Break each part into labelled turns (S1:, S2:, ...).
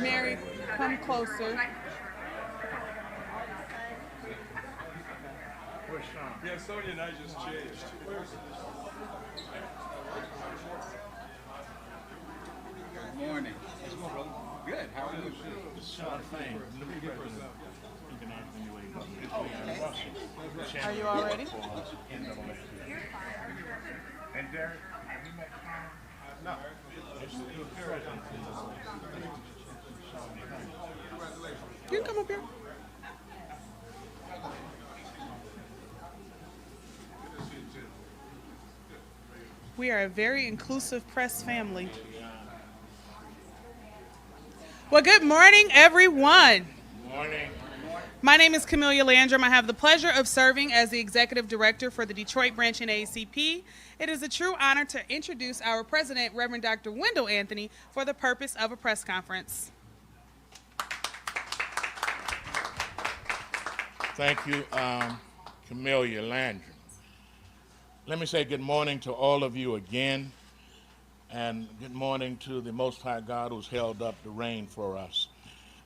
S1: Mary, come closer.
S2: Yeah, Sonya and I just changed.
S3: Good morning. Good. How are you?
S2: Sean Fain, new president of International UAW.
S3: Oh,
S2: And
S3: okay.
S2: Russell,
S1: Are you
S2: chairman
S1: all ready?
S2: for NAACP. And Derek, have you met Sean? No. This is the new president.
S1: You can come up here. We are a very inclusive press family. Well, good morning, everyone.
S2: Morning.
S1: My name is Camelia Landrum. I have the pleasure of serving as the Executive Director for the Detroit branch in NAACP. It is a true honor to introduce our President, Reverend Dr. Wendell Anthony, for the purpose of a press conference.
S2: Thank you, Camelia Landrum. Let me say good morning to all of you again, and good morning to the Most High God who's held up the rain for us.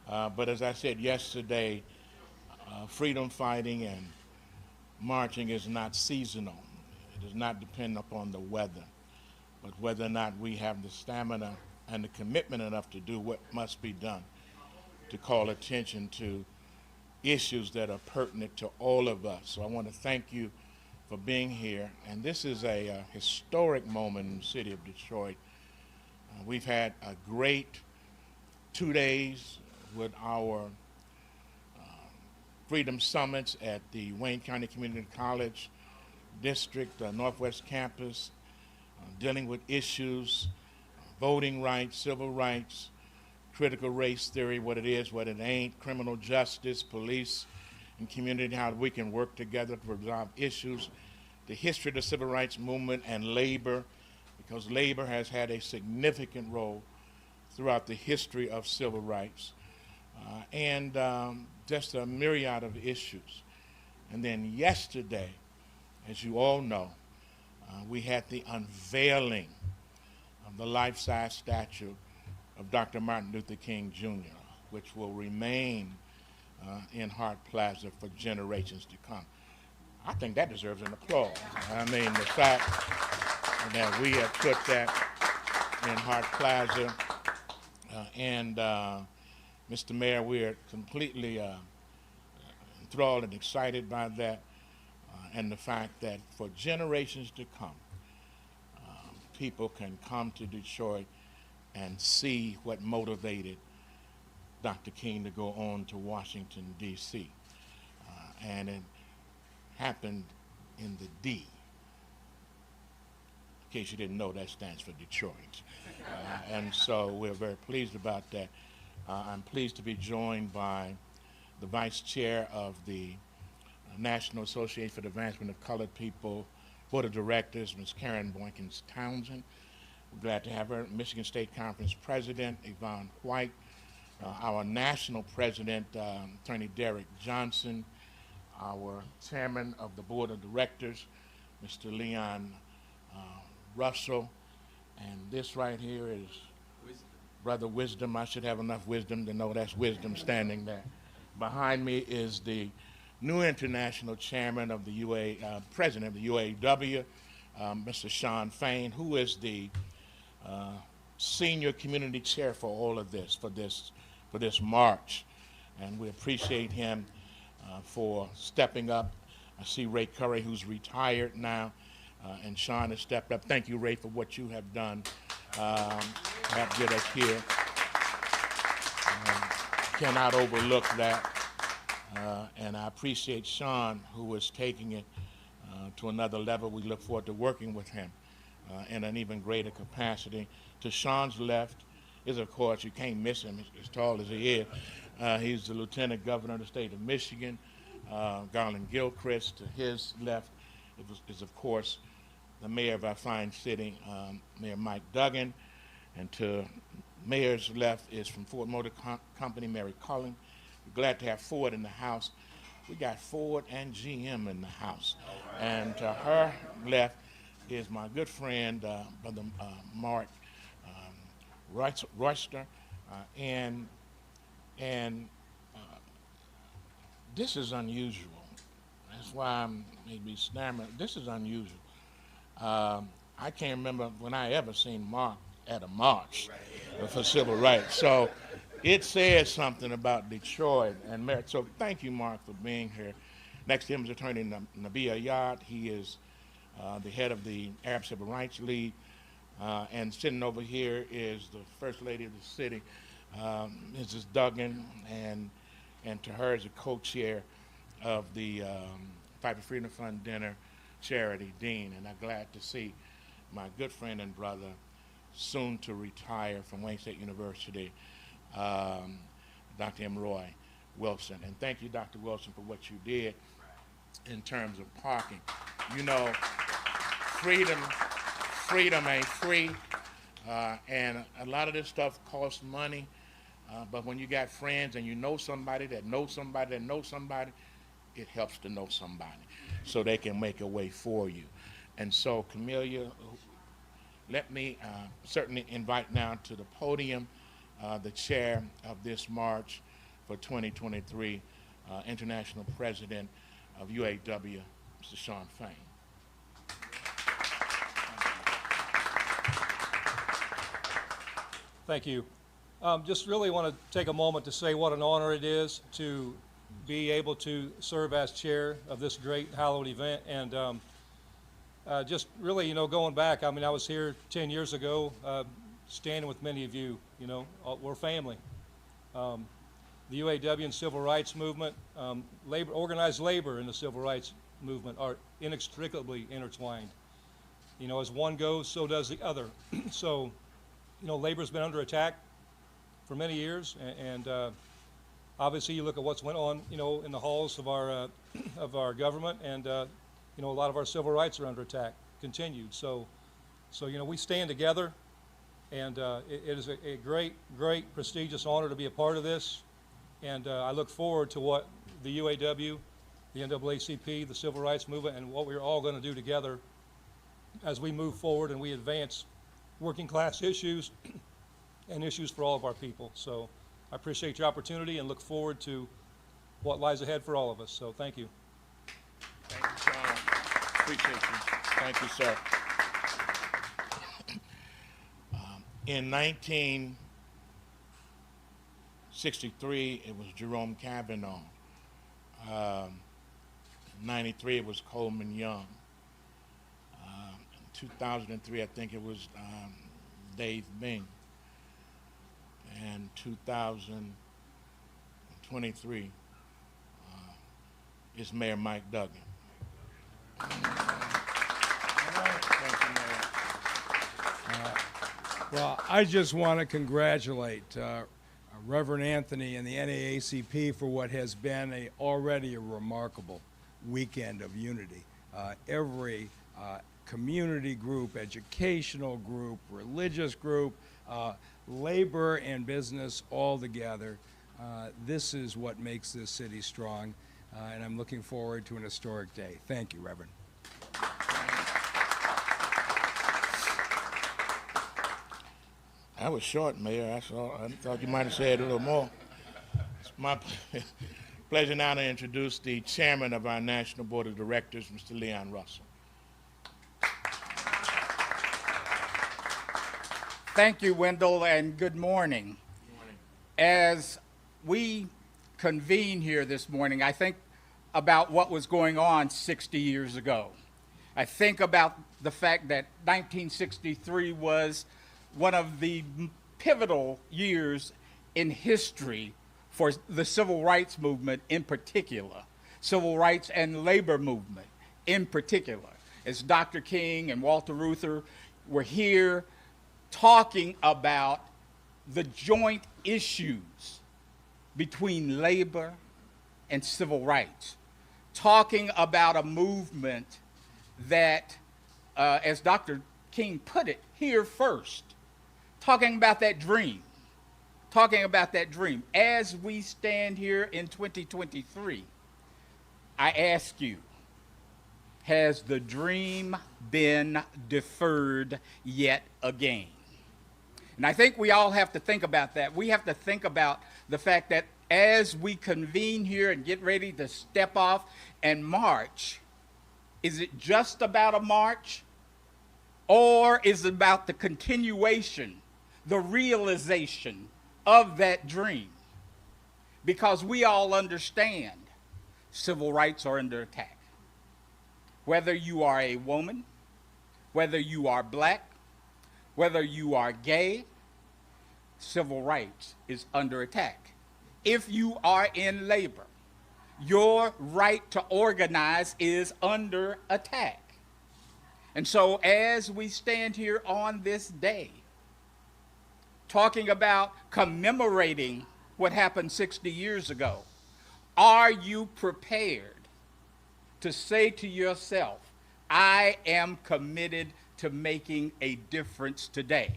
S2: But as I said yesterday, freedom fighting and marching is not seasonal. It does not depend upon the weather, but whether or not we have the stamina and the commitment enough to do what must be done to call attention to issues that are pertinent to all of us. So I want to thank you for being here. And this is a historic moment in the city of Detroit. We've had a great 2 days with our Freedom Summits at the Wayne County Community College District, Northwest Campus, dealing with issues, voting rights, civil rights, critical race theory, what it is, what it ain't, criminal justice, police, and community, how we can work together to resolve issues, the history of the civil rights movement and labor, because labor has had a significant role throughout the history of civil rights, and just a myriad of issues. And then yesterday, as you all know, we had the unveiling of the life-size statue of Dr. Martin Luther King Jr., which will remain in Hart Plaza for generations to come. I think that deserves an applause. I mean, the fact that we have put that in Hart Plaza, and Mr. Mayor, we are completely enthralled and excited by that, and the fact that for generations to come, people can come to Detroit and see what motivated Dr. King to go on to Washington, D.C. And it happened in the D. In case you didn't know, that stands for Detroit. And so we're very pleased about that. I'm pleased to be joined by the Vice Chair of the National Association for the Advancement of Colored People Board of Directors, Ms. Karen Boykins Townsend. We're glad to have her. Michigan State Conference President, Yvonne White. Our National President, Attorney Derek Johnson. Our Chairman of the Board of Directors, Mr. Leon Russell. And this right here is Brother Wisdom. I should have enough wisdom to know that's wisdom standing there. Behind me is the new international chairman of the president of the UAW, Mr. Sean Fain, who is the senior community chair for all of this, for this march. And we appreciate him for stepping up. I see Ray Curry, who's retired now, and Sean has stepped up. Thank you, Ray, for what you have done to get us here. Cannot overlook that. And I appreciate Sean, who is taking it to another level. We look forward to working with him in an even greater capacity. To Sean's left is, of course, you can't miss him as tall as he is. He's the Lieutenant Governor of the state of Michigan, Garland Gilchrist. To his left is, of course, the mayor of our fine city, Mayor Mike Duggan. And to mayor's left is from Ford Motor Company, Mary Cullen. We're glad to have Ford in the house. We got Ford and GM in the house. And to her left is my good friend, Brother Mark Royster, and And this is unusual. That's why I'm maybe stammering. This is unusual. I can't remember when I ever seen Mark at a march for civil rights. So it says something about Detroit and merit. So thank you, Mark, for being here. Next to him is Attorney Nabia Yard. He is the head of the Arab Civil Rights League. And sitting over here is the First Lady of the city, Mrs. Duggan, and to her is the co-chair of the Fight for Freedom Fund Dinner Charity, Dean. And I'm glad to see my good friend and brother, soon to retire from Wayne State University, Dr. M. Roy Wilson. And thank you, Dr. Wilson, for what you did in terms of parking. You know, freedom ain't free, and a lot of this stuff costs money, but when you got friends and you know somebody that knows somebody that knows somebody, it helps to know somebody so they can make a way for you. And so, Camelia, let me certainly invite now to the podium the chair of this march for 2023, International President of UAW, Mr. Shawn Fain.
S4: Thank you. Just really want to take a moment to say what an honor it is to be able to serve as chair of this great hallowed event. And just really, you know, going back, I mean, I was here 10 years ago, standing with many of you, you know, we're family. The UAW and civil rights movement, organized labor and the civil rights movement are inextricably intertwined. You know, as one goes, so does the other. So, you know, labor's been under attack for many years, and obviously you look at what's went on, you know, in the halls of our government, and you know, a lot of our civil rights are under attack, continued. So you know, we stand together, and it is a great, prestigious honor to be a part of this, and I look forward to what the UAW, the NAACP, the civil rights movement, and what we're all going to do together as we move forward and we advance working class issues and issues for all of our people. So I appreciate your opportunity and look forward to what lies ahead for all of us. So thank you.
S2: Thank you, Shawn. Appreciate you. Thank you, sir. In 1963, it was Jerome Kavanaugh. 93, it was Coleman Young. In 2003, I think it was Dave Bing. And 2023 is Mayor Mike Duggan. Thank you, Mayor.
S5: Well, I just want to congratulate Reverend Anthony and the NAACP for what has been already a remarkable weekend of unity. Every community group, educational group, religious group, labor and business all together. This is what makes this city strong, and I'm looking forward to an historic day. Thank you, Reverend.
S2: I was short, Mayor. I thought you might have said a little more. It's my pleasure now to introduce the chairman of our National Board of Directors, Mr. Leon Russell.
S3: Thank you, Wendell, and good morning.
S2: Good morning.
S3: As we convene here this morning, I think about what was going on 60 years ago. I think about the fact that 1963 was one of the pivotal years in history for the civil rights movement in particular, civil rights and labor movement in particular. As Dr. King and Walter Reuther were here talking about the joint issues between labor and civil rights, talking about a movement that, as Dr. King put it, here first, talking about that dream, As we stand here in 2023, I ask you, has the dream been deferred yet again? And I think we all have to think about that. We have to think about the fact that as we convene here and get ready to step off and march, is it just about a march? Or is it about the continuation, the realization of that dream? Because we all understand civil rights are under attack. Whether you are a woman, whether you are black, whether you are gay, civil rights is under attack. If you are in labor, your right to organize is under attack. And so as we stand here on this day, talking about commemorating what happened 60 years ago, are you prepared to say to yourself, I am committed to making a difference today?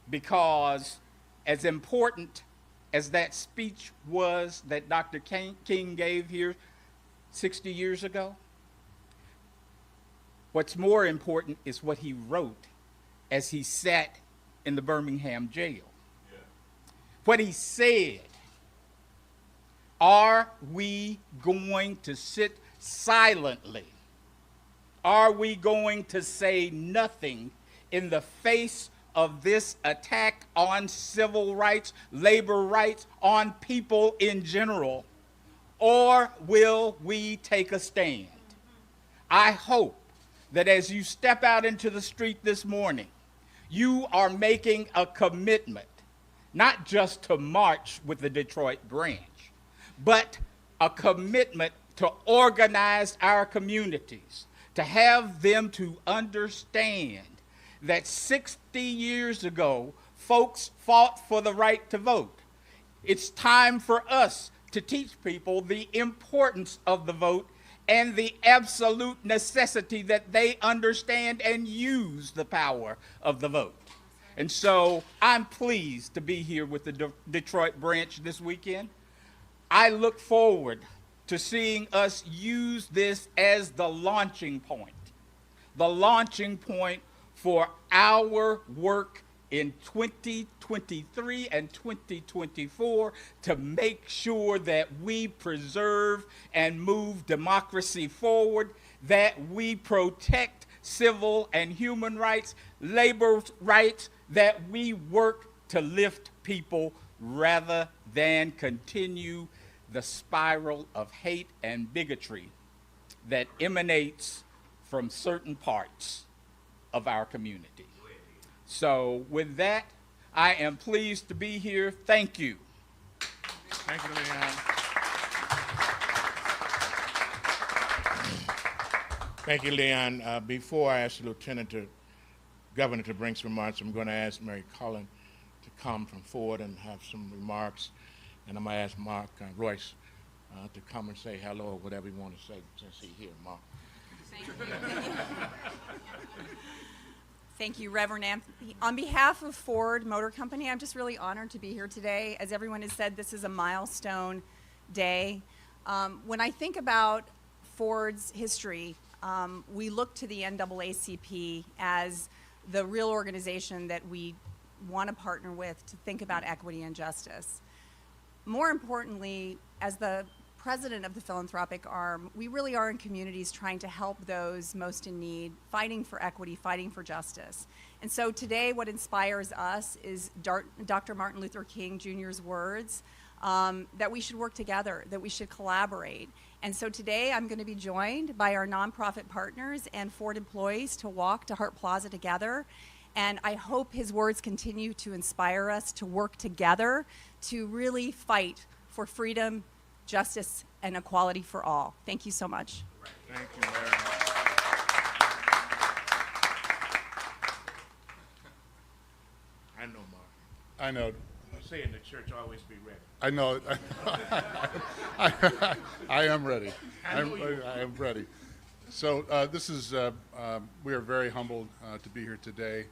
S3: Because as important as that speech was that Dr. King gave here 60 years ago, what's more important is what he wrote as he sat in the Birmingham jail. Yeah. What he said. Are we going to sit silently? Are we going to say nothing in the face of this attack on civil rights, labor rights, on people in general? Or will we take a stand? I hope that as you step out into the street this morning, you are making a commitment, not just to march with the Detroit branch, but a commitment to organize our communities, to have them to understand that 60 years ago, folks fought for the right to vote. It's time for us to teach people the importance of the vote and the absolute necessity that they understand and use the power of the vote. And so I'm pleased to be here with the Detroit branch this weekend. I look forward to seeing us use this as the launching point for our work in 2023 and 2024 to make sure that we preserve and move democracy forward, that we protect civil and human rights, labor rights, that we work to lift people rather than continue the spiral of hate and bigotry that emanates from certain parts of our community. So with that, I am pleased to be here. Thank you.
S2: Thank you, Leon. Thank you, Leon. Before I ask the Governor to bring some remarks, I'm going to ask Mary Cullen to come from Ford and have some remarks. And I'm going to ask Mark Royce to come and say hello or whatever you want to say since he's here, Mark.
S6: Thank you, Reverend Anthony. On behalf of Ford Motor Company, I'm just really honored to be here today. As everyone has said, this is a milestone day. When I think about Ford's history, we look to the NAACP as the real organization that we want to partner with to think about equity and justice. More importantly, as the president of the philanthropic arm, we really are in communities trying to help those most in need, fighting for equity, fighting for justice. And so today what inspires us is Dr. Martin Luther King Jr.'s words that we should work together, that we should collaborate. And so today I'm going to be joined by our nonprofit partners and Ford employees to walk to Hart Plaza together. And I hope his words continue to inspire us to work together to really fight for freedom, justice, and equality for all. Thank you so much.
S2: Thank you, Mary. I know, Mark.
S7: I know.
S2: I say in the church, always be ready.
S7: I know. I am ready. I am ready. So this is, we are very humbled to be here today.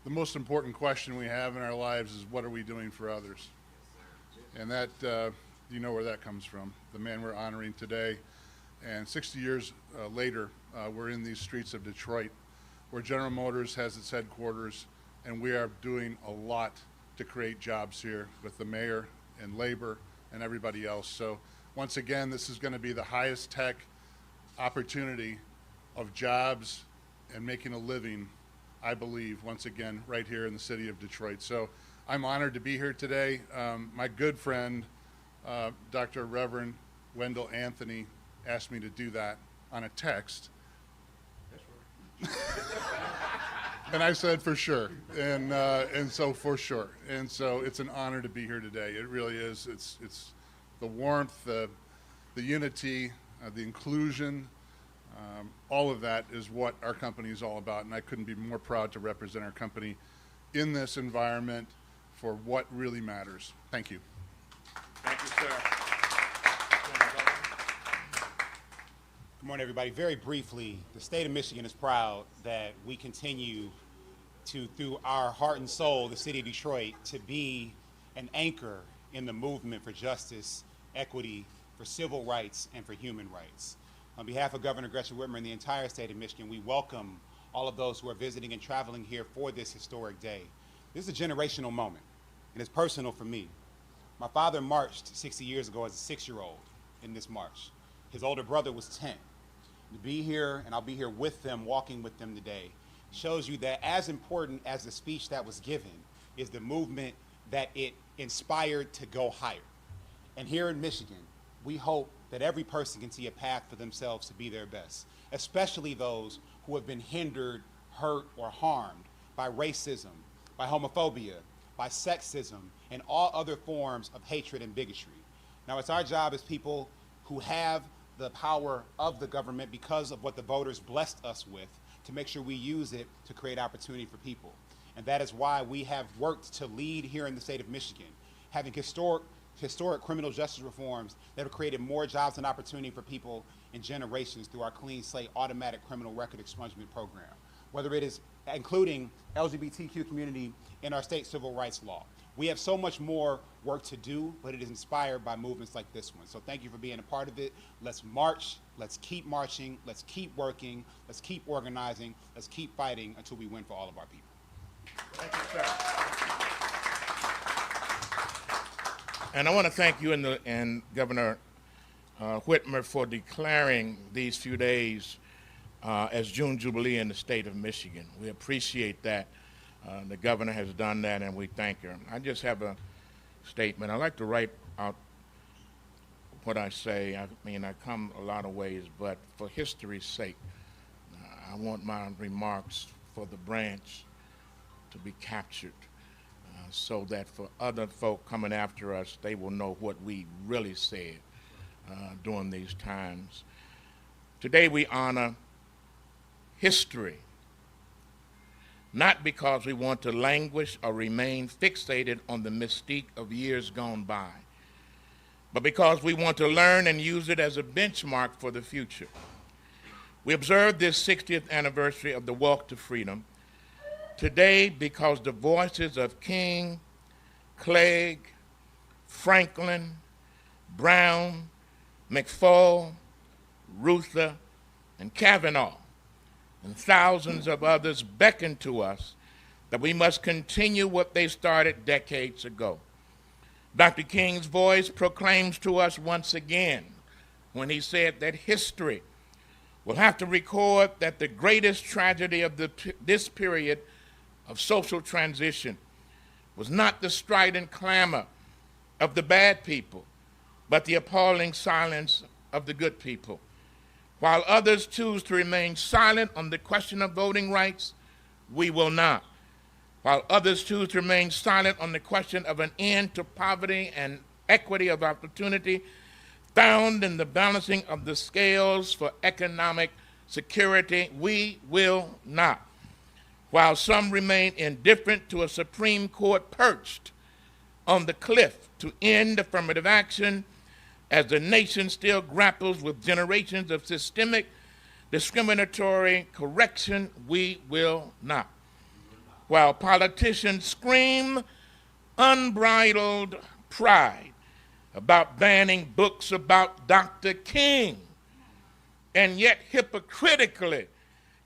S7: The most important question we have in our lives is, what are we doing for others? And that, you know where that comes from, the man we're honoring today. And 60 years later, we're in these streets of Detroit where General Motors has its headquarters, and we are doing a lot to create jobs here with the mayor and labor and everybody else. So once again, this is going to be the highest tech opportunity of jobs and making a living, I believe, once again, right here in the city of Detroit. So I'm honored to be here today. My good friend, Dr. Reverend Wendell Anthony, asked me to do that on a text. And I said, for sure. And so for sure. And so it's an honor to be here today. It really is. It's the warmth, the unity, the inclusion, all of that is what our company is all about. And I couldn't be more proud to represent our company in this environment for what really matters. Thank you.
S2: Thank you, sir.
S8: Good morning, everybody. Very briefly, the state of Michigan is proud that we continue to, through our heart and soul, the city of Detroit, to be an anchor in the movement for justice, equity, for civil rights, and for human rights. On behalf of Governor Gretchen Whitmer and the entire state of Michigan, we welcome all of those who are visiting and traveling here for this historic day. This is a generational moment, and it's personal for me. My father marched 60 years ago as a 6-year-old in this march. His older brother was 10. To be here, and I'll be here with them, walking with them today, shows you that as important as the speech that was given is the movement that it inspired to go higher. And here in Michigan, we hope that every person can see a path for themselves to be their best, especially those who have been hindered, hurt, or harmed by racism, by homophobia, by sexism, and all other forms of hatred and bigotry. Now, it's our job as people who have the power of the government because of what the voters blessed us with to make sure we use it to create opportunity for people. And that is why we have worked to lead here in the state of Michigan, having historic criminal justice reforms that have created more jobs and opportunity for people in generations through our Clean Slate automatic criminal record expungement program, whether it is including LGBTQ community in our state civil rights law. We have so much more work to do, but it is inspired by movements like this one. So thank you for being a part of it. Let's march, let's keep marching, let's keep working, let's keep organizing, let's keep fighting until we win for all of our people.
S2: Thank you, sir. And I want to thank you and Governor Whitmer for declaring these few days as June Jubilee in the state of Michigan. We appreciate that. The governor has done that, and we thank her. I just have a statement. I like to write out what I say. I mean, I come a lot of ways, but for history's sake, I want my remarks for the branch to be captured so that for other folk coming after us, they will know what we really said during these times. Today we honor history, not because we want to languish or remain fixated on the mystique of years gone by, but because we want to learn and use it as a benchmark for the future. We observe this 60th anniversary of the Walk to Freedom today because the voices of King, Clegg, Franklin, Brown, McFall, Reuther, and Kavanaugh, and thousands of others beckon to us that we must continue what they started decades ago. Dr. King's voice proclaims to us once again when he said that history will have to record that the greatest tragedy of this period of social transition was not the strident clamor of the bad people, but the appalling silence of the good people. While others choose to remain silent on the question of voting rights, we will not. While others choose to remain silent on the question of an end to poverty and equity of opportunity found in the balancing of the scales for economic security, we will not. While some remain indifferent to a Supreme Court perched on the cliff to end affirmative action, as the nation still grapples with generations of systemic discriminatory correction, we will not. While politicians scream unbridled pride about banning books about Dr. King, and yet hypocritically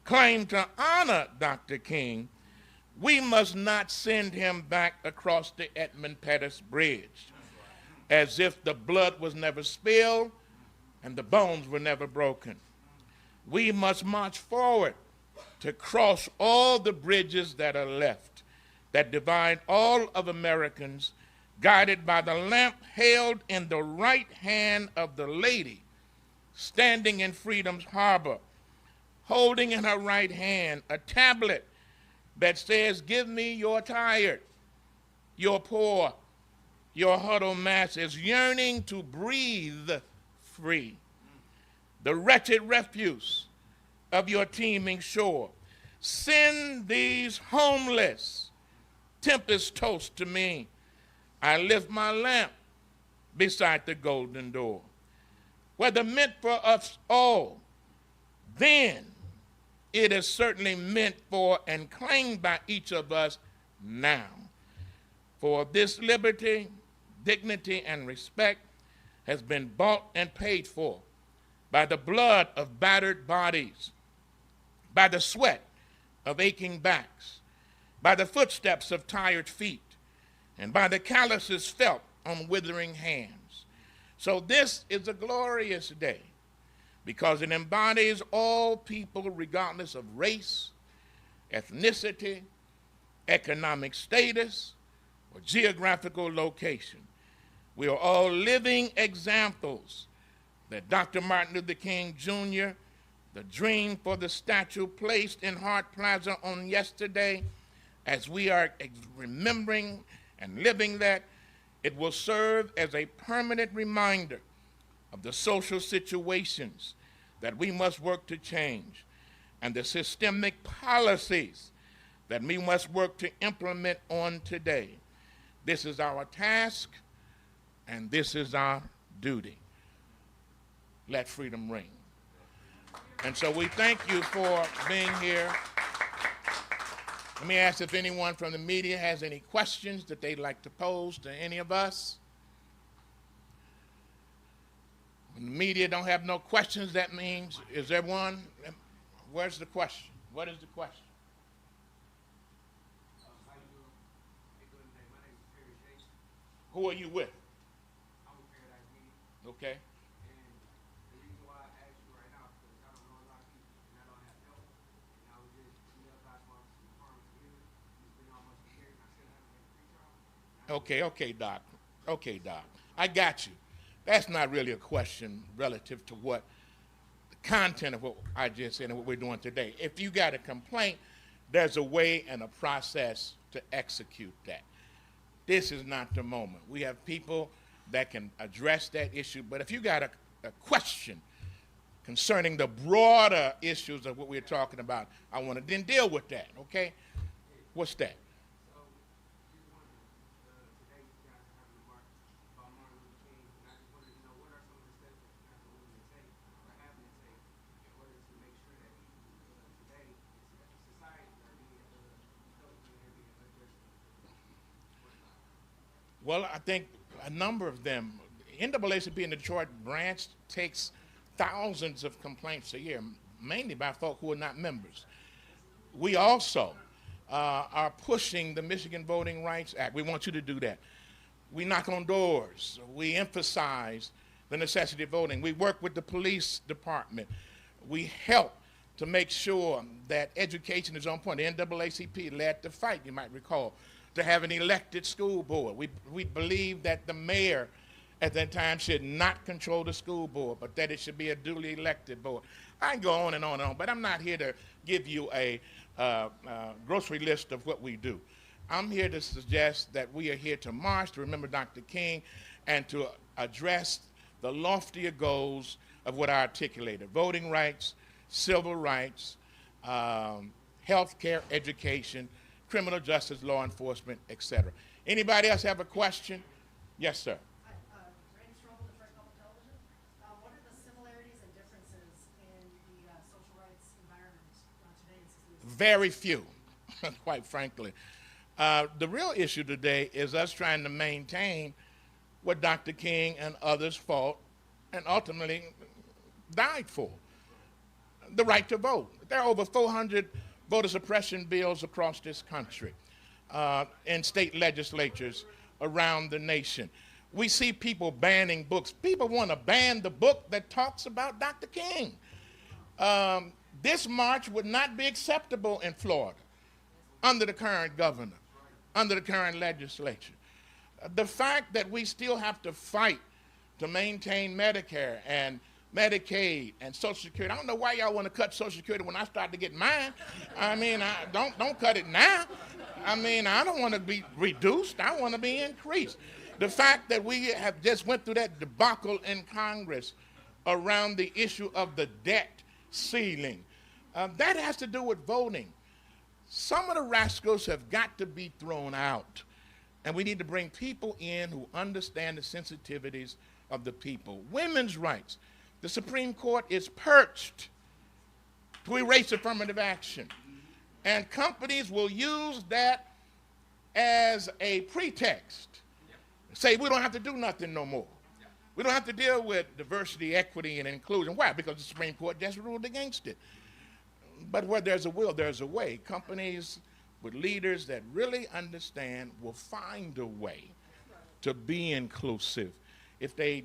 S2: claim to honor Dr. King, we must not send him back across the Edmund Pettus Bridge as if the blood was never spilled and the bones were never broken. We must march forward to cross all the bridges that are left, that divide all of Americans, guided by the lamp held in the right hand of the lady standing in Freedom's Harbor, holding in her right hand a tablet that says, "Give me your tired, your poor, your huddled masses yearning to breathe free. The wretched refuse of your teeming shore. Send these homeless tempest toast to me. I lift my lamp beside the golden door. Whether meant for us all, then it is certainly meant for and claimed by each of us now. For this liberty, dignity, and respect has been bought and paid for by the blood of battered bodies, by the sweat of aching backs, by the footsteps of tired feet, and by the calluses felt on withering hands. So this is a glorious day because it embodies all people regardless of race, ethnicity, economic status, or geographical location. We are all living examples that Dr. Martin Luther King Jr., the dream for the statue placed in Hart Plaza on yesterday, as we are remembering and living that, it will serve as a permanent reminder of the social situations that we must work to change and the systemic policies that we must work to implement on today. This is our task, and this is our duty. Let freedom ring. And so we thank you for being here. Let me ask if anyone from the media has any questions that they'd like to pose to any of us. When the media don't have no questions, that means, is there one? Where's the question? What is the question? Who are you with? Okay. Okay, Doc. Okay, Doc. I got you. That's not really a question relative to what the content of what I just said and what we're doing today. If you got a complaint, there's a way and a process to execute that. This is not the moment. We have people that can address that issue, but if you got a question concerning the broader issues of what we're talking about, I want to then deal with that, okay? What's that? Well, I think a number of them. NAACP in the Detroit branch takes thousands of complaints a year, mainly by folk who are not members. We also are pushing the Michigan Voting Rights Act. We want you to do that. We knock on doors. We emphasize the necessity of voting. We work with the police department. We help to make sure that education is on point. The NAACP led the fight, you might recall, to have an elected school board. We believe that the mayor at that time should not control the school board, but that it should be a duly elected board. I can go on and on and on, but I'm not here to give you a grocery list of what we do. I'm here to suggest that we are here to march, to remember Dr. King, and to address the loftier goals of what I articulated: voting rights, civil rights, health care, education, criminal justice, law enforcement, etc. Anybody else have a question? Yes, sir.
S9: Randy Strobel, Detroit Public Television. What are the similarities and differences in the social rights environment today in 60 years?
S2: Very few, quite frankly. The real issue today is us trying to maintain what Dr. King and others fought and ultimately died for. the right to vote. There are over 400 voter suppression bills across this country in state legislatures around the nation. We see people banning books. People want to ban the book that talks about Dr. King. This march would not be acceptable in Florida under the current governor, under the current legislature. The fact that we still have to fight to maintain Medicare and Medicaid and Social Security. I don't know why y'all want to cut Social Security when I start to get mine. I mean, don't cut it now. I mean, I don't want to be reduced. I want to be increased. The fact that we have just went through that debacle in Congress around the issue of the debt ceiling, that has to do with voting. Some of the rascals have got to be thrown out. And we need to bring people in who understand the sensitivities of the people. Women's rights. The Supreme Court is perched to erase affirmative action. And companies will use that as a pretext. Say, we don't have to do nothing no more. We don't have to deal with diversity, equity, and inclusion. Why? Because the Supreme Court just ruled against it. But where there's a will, there's a way. Companies with leaders that really understand will find a way to be inclusive. If they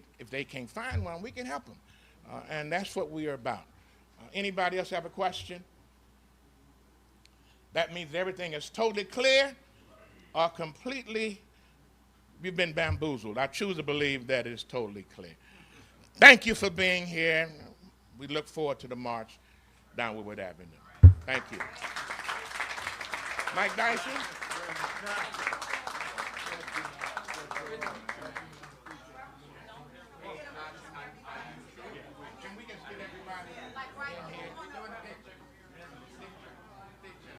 S2: can't find one, we can help them. And that's what we are about. Anybody else have a question? That means everything is totally clear or completely, you've been bamboozled. I choose to believe that it is totally clear. Thank you for being here. We look forward to the march down Woodward Avenue. Thank you. Mike Dyson?